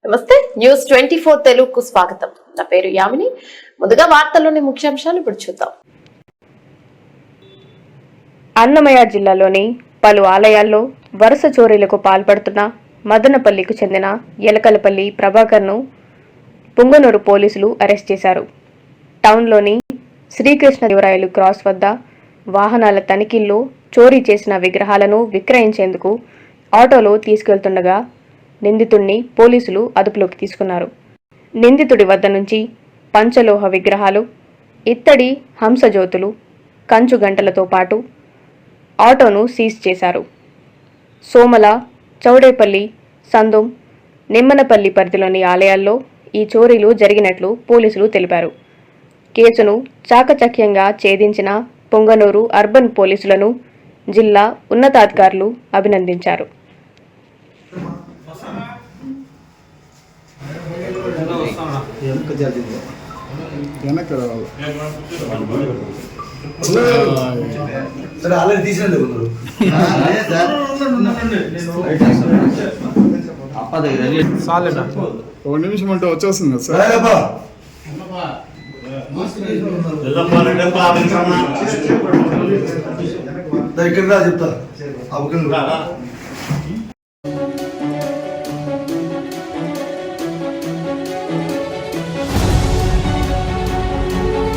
నమస్తే న్యూస్ 24 తెలుగుకు స్వాగతం. నా పేరు యామిని. ముందుగా వార్తల్లోని ముఖ్యాంశాలు ఇప్పుడు చూద్దాం. అన్నమయ్య జిల్లాలోని పలు ఆలయాల్లో వరుస చోరీలకు పాల్పడుతున్న మదనపల్లికి చెందిన ఎలకలపల్లి ప్రభాకర్ను పుంగనూరు పోలీసులు అరెస్ట్ చేశారు. టౌన్లోని శ్రీకృష్ణదేవరాయలు క్రాస్ వద్ద వాహనాల తనిఖీల్లో చోరీ చేసిన విగ్రహాలను విక్రయించేందుకు ఆటోలో తీసుకెళ్తుండగా నిందితుడిని పోలీసులు అదుపులోకి తీసుకున్నారు. నిందితుడి వద్ద నుంచి పంచలోహ విగ్రహాలు, ఇత్తడి హంసజ్యోతులు, కంచు గంటలతో పాటు ఆటోను సీజ్ చేశారు. సోమల, చౌడేపల్లి, సందుం, నిమ్మనపల్లి పరిధిలోని ఆలయాల్లో ఈ చోరీలు జరిగినట్లు పోలీసులు తెలిపారు. కేసును చాకచక్యంగా ఛేదించిన పొంగనూరు అర్బన్ పోలీసులను జిల్లా ఉన్నతాధికారులు అభినందించారు. ఒక నిమిషం అంటే వచ్చేస్తుంది సార్. ఇక్కడ చెప్తా